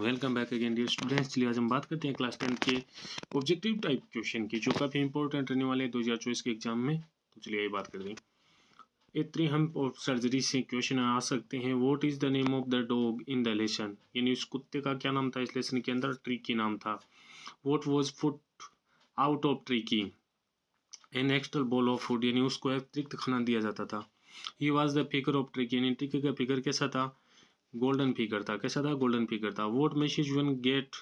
Welcome back again dear students. चलिए आज हम बात करते हैं क्लास 10 के ऑब्जेक्टिव टाइप क्वेश्चन की, जो काफ़ी इंपॉर्टेंट रहने वाले हैं 2024 के एग्जाम में। तो चलिए ये बात करते हैं। इतनी हम सर्जरी से क्वेश्चन आ सकते हैं। What is the name of the dog in the lesson, यानी उस कुत्ते का क्या नाम था इस लेसन के अंदर? ट्रिकी नाम था। What was foot out of tricky an extra ball of food, यानी उसको अतिरिक्त खाना दिया जाता था। ही was the figure of tricky, यानी ट्रिकी का फिगर कैसा था? गोल्डन फिगर था। कैसा था? गोल्डन फिगर था। Vote message one get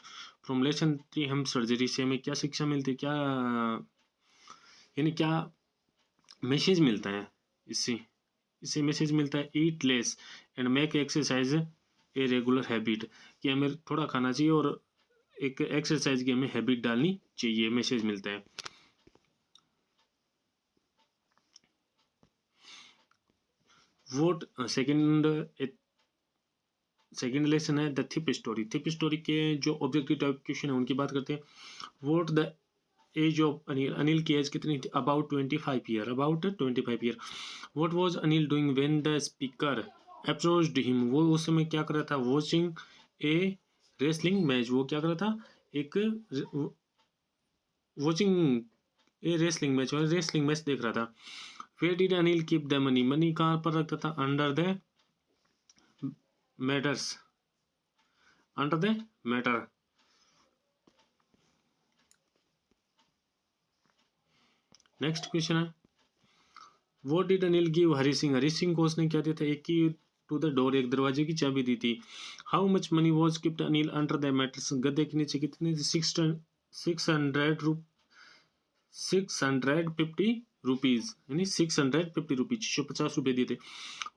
from lesson 3 हम सर्जरी से हमें क्या शिक्षा मिलती है, क्या यानी क्या मैसेज मिलता है इससे? इससे मैसेज मिलता है eat less and make exercise a regular habit, कि हमें थोड़ा खाना चाहिए और एक एक्सरसाइज की हमें हैबिट डालनी चाहिए, मैसेज मिलता है। वोट सेकेंड लेसन है द थिप स्टोरी। थिप स्टोरी के जो ऑब्जेक्टिव टाइप क्वेश्चन है उनकी बात करते हैं। What the age of Anil, Anil की एज कितनी थी? About 25 year, about 25 year. What was Anil doing when the speaker approached him, वो उस समय क्या कर रहा था? वॉचिंग ए रेसलिंग मैच, वो क्या कर रहा था? एक watching a wrestling match, wrestling match देख रहा था। Where did Anil keep the money, money कहाँ पर रखता था? Under the mattress, under the mattress. Next question है वो डिड अनिल गिव हरी सिंह, हरी सिंह को उसने क्या दिया था? एक की टू द डोर, एक दरवाजे की चाबी दी थी। How much money was keeped Anil under the mattress, गद्दे के नीचे कितनी थी? 650 रुपीज, यानी 650 रुपीज, 650 रुपये दिए थे।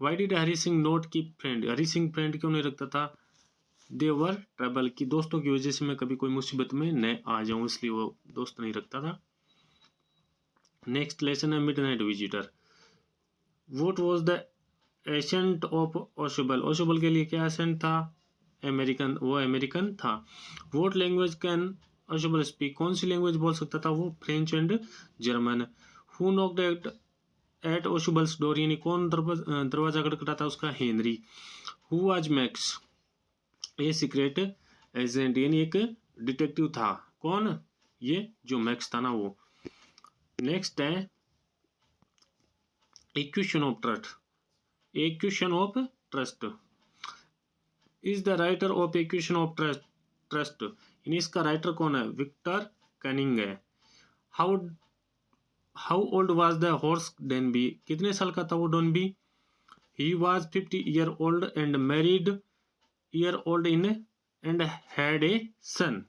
Why did Hari Singh not keep friend, Hari Singh friend क्यों नहीं रखता था? दे वर ट्रबल, की दोस्तों की वजह से मैं कभी कोई मुसीबत में न आ जाऊं, इसलिए वो दोस्त नहीं रखता था। नेक्स्ट लेसन है midnight visitor. What was the accent of Ausable, Ausable के लिए क्या एसेंट था? अमेरिकन, वो अमेरिकन था। What language can Ausable speak, कौन सी लैंग्वेज बोल सकता था वो? French and German. Who knocked at Ausable's door, यानी कौन दरवाजा खटखटा था उसका? Henry. Who was Max a secret agent, यानी एक डिटेक्टिव था। कौन? ये जो मैक्स था ना वो। नेक्स्ट है equation of trust, equation of trust is the writer of equation of trust, यानी इसका राइटर कौन है? विक्टर कनिंग है। How how old was the Horace Danby, कितने साल का था वो Danby? He was 50 year old and married year old in and had a son.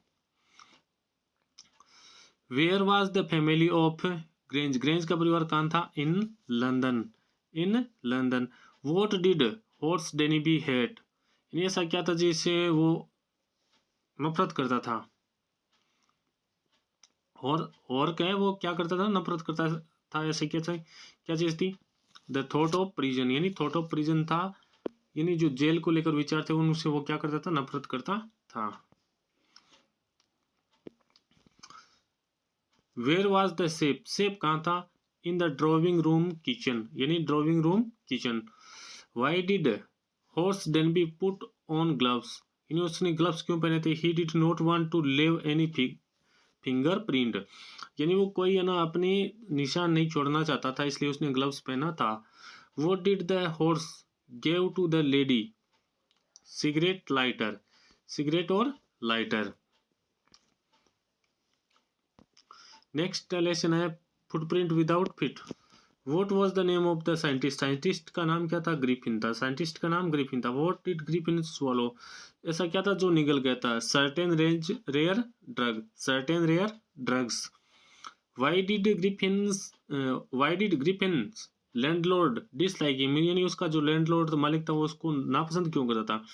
Where was the family of Grange, Grange का परिवार कहाँ था? In London, in London. What did Horace Denby hate, यानी ऐसा क्या था जिससे वो नफरत करता था? और क्या है, वो क्या करता था? नफरत करता था। ऐसे क्या चीज थी? द थॉट ऑफ प्रिजन, यानी थॉट ऑफ प्रिजन था, यानी जो जेल को लेकर विचार थे उनसे वो क्या करता था? नफरत करता था। Where was the safe, safe कहाँ था? In the drawing room kitchen, यानी drawing room kitchen. Why did Horace Danby put on gloves, यानी उसने ग्लव्स क्यों पहने थे? He did not want to leave any fingerprint, यानी वो कोई है ना अपनी निशान नहीं छोड़ना चाहता था, इसलिए उसने ग्लव्स पहना था। What did the horse give to the lady? Cigarette lighter, cigarette और लाइटर। नेक्स्ट लेसन है footprint without feet. What was the name of the scientist, scientist का नाम क्या था? ग्रिफिन था, साइंटिस्ट का नाम ग्रिफिन था। व्हाट डिड ग्रिफिन स्वॉलो, ऐसा क्या था जो निगल गया था? Certain range rare drug, certain rare drugs. Why did Griffin's landlord dislike him, यानी उसका जो लैंडलॉर्ड मालिक था वो उसको नापसंद क्यों करता था?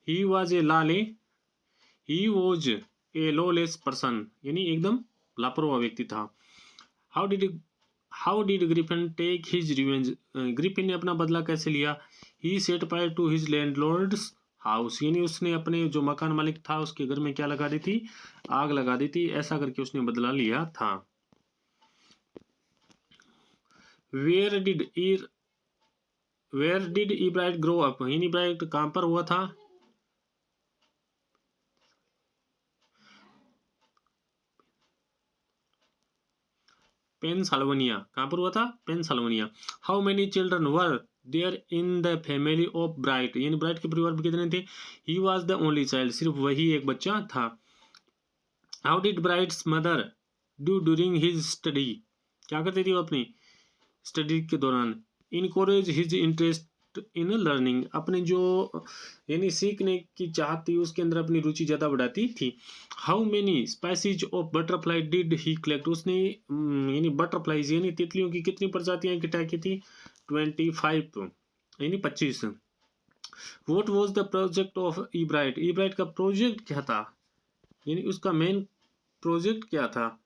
He was a lawless person, यानी एकदम लापरवाह व्यक्ति था। How did Griffin take his revenge, Griffin ने अपना बदला कैसे लिया? He set fire to his landlord's house, यानी उसने अपने जो मकान मालिक था उसके घर में क्या लगा दी थी? आग लगा दी थी। ऐसा करके उसने बदला लिया था। Where did Ebright grow up, यानी इब्राइट कहाँ पर हुआ था? पेनसिल्वेनिया। कहाँ पर हुआ था? Pennsylvania. How many children were there in the family of Bright, यानी ब्राइट के परिवार में कितने थे? He was the only child, सिर्फ वही एक बच्चा था। How did Bright's mother do during his study, क्या करती थी वो अपनी स्टडी के दौरान? Encourage his interest in learning, अपने जो यानी सीखने की चाहत थी उसके अंदर अपनी रुचि ज़्यादा बढ़ाती थी। How many species of butterfly did he collect, उसने यानी बटरफ्लाइज यानी तितलियों की कितनी प्रजातियां इकट्ठा की थी? 25 यानी 25। What was the project of Ebright, Ebright का प्रोजेक्ट क्या था, यानी उसका मेन प्रोजेक्ट क्या था?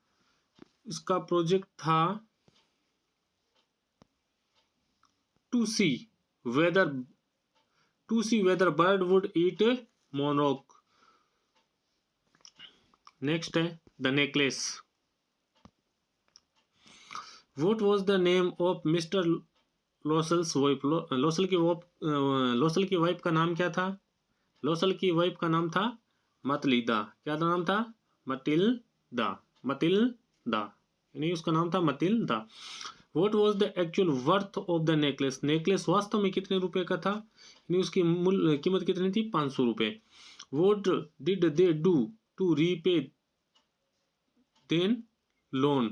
उसका प्रोजेक्ट था to see whether bird would eat मोनोक। नेक्स्ट है the necklace. What was the name of Mr Loisel's wife, Loisel की वाइफ का नाम क्या था? लोसल की वाइफ का नाम था मतलिदा। क्या नाम था? मतिल्दा, यानी उसका नाम था मतिल्दा। What was the actual worth of the necklace, necklace वास्तव में कितने रुपए का था, यानी उसकी मूल्य कीमत कितनी थी? 500 रुपए। What did they do to repay then loan,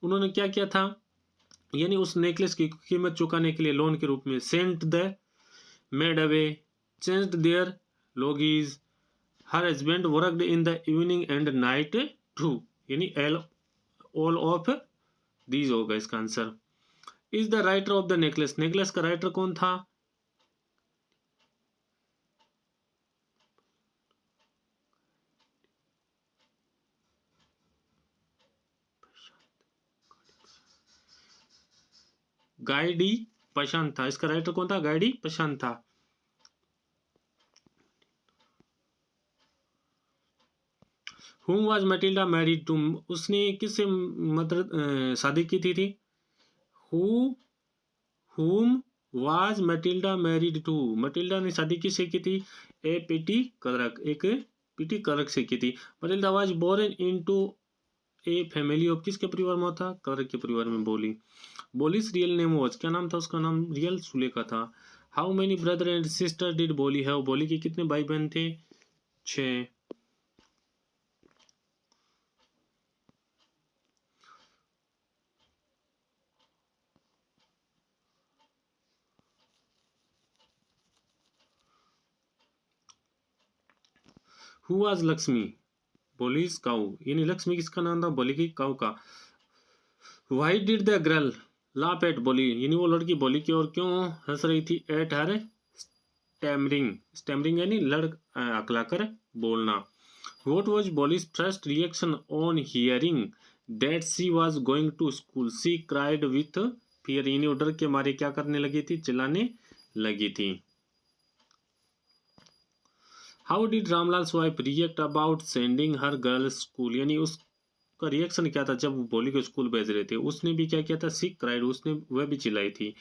उन्होंने क्या किया था यानी उस नेकलेस की कीमत चुकाने के लिए लोन के रूप में? Sent the, maid away, changed their lodgings, her husband worked in the evening and night too, यानी ऑल ऑफ दीज होगा इसका answer. Is the writer of the necklace, necklace का राइटर कौन था? गाय डी पशान था, इसका राइटर कौन था? गाय डी पशान था। Whom was Matilda married to, उसने किससे शादी की थी? Whom was Matilda married to, Matilda ने शादी किससे की थी? ए पीटी कर्क, एक पीटी कर्क से की थी। Matilda was born into a family of, किसके परिवार में था? कर्क के परिवार में। बोलिस रियल नेम वाज, क्या नाम था उसका? नाम रियल सुलेखा था। How many brother and sister did बोली हैव, बोली के कितने भाई बहन थे? 6। Who was लक्ष्मी, बोलीज काउ, यानी लक्ष्मी किसका नाम था? बोली की काउ का। Why did the girl laugh at बोली, यानी वो लड़की बोली की और क्यों हंस रही थी? एट हर स्टैमरिंग यानी अकलाकर बोलना। What was Bolly's first reaction on hearing that she was going to school? She cried with fear, यानी वो डर के मारे क्या करने लगी थी? चिल्लाने लगी थी। How did Ramlal wife react about sending her girls school, यानी उसका रिएक्शन क्या था जब बोली को स्कूल भेज रहे थे? उसने भी क्या किया था? सी क्राइड, उसने वह भी चिल्लाई थी।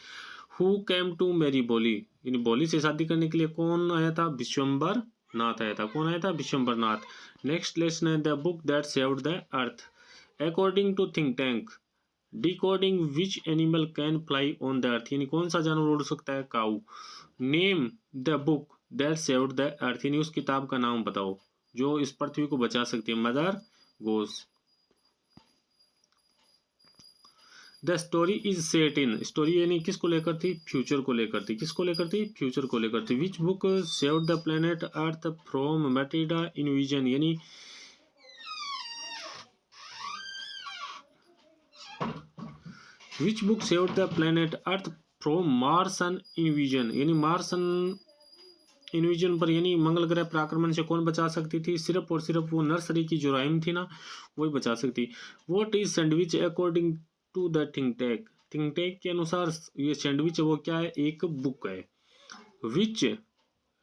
Who came to marry बोली, यानी बोली से शादी करने के लिए कौन आया था? विश्वम्बर नाथ आया था। कौन आया था? विश्वम्बर नाथ। नेक्स्ट लेसन है the book that saved the earth. According to think tank, decoding which animal can fly on the earth, यानी कौन सा जानवर उड़ सकता है? Cow. Name the book that saved the earth, यानी उस किताब का नाम बताओ जो इस पृथ्वी को बचा सकती है? Mother goes. The story is set in, story यानी किसको लेकर थी? फ्यूचर को लेकर थी। किसको लेकर थी? फ्यूचर को लेकर थी। Which book saved the planet earth from Martian invasion, यानी which book saved the planet earth from Martian invasion, यानी मार्सन इन्विजन पर यानी मंगल ग्रह पर आक्रमण से कौन बचा सकती थी? सिर्फ और सिर्फ वो नर्सरी की जो राइम थी ना वही बचा सकती। What is sandwich according to the think tank, think tank के अनुसार ये सैंडविच वो क्या है? एक बुक है। Which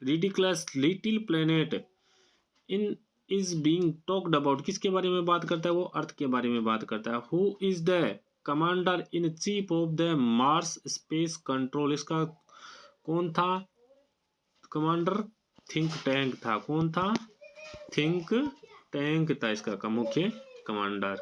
ridiculous little planet in is being talked about, किसके बारे में बात करता है? वो अर्थ के बारे में बात करता है। Who is the commander in chief of the Mars space control, इसका कौन था कमांडर? थिंक टैंक था। कौन था? थिंक टैंक था इसका मुख्य कमांडर।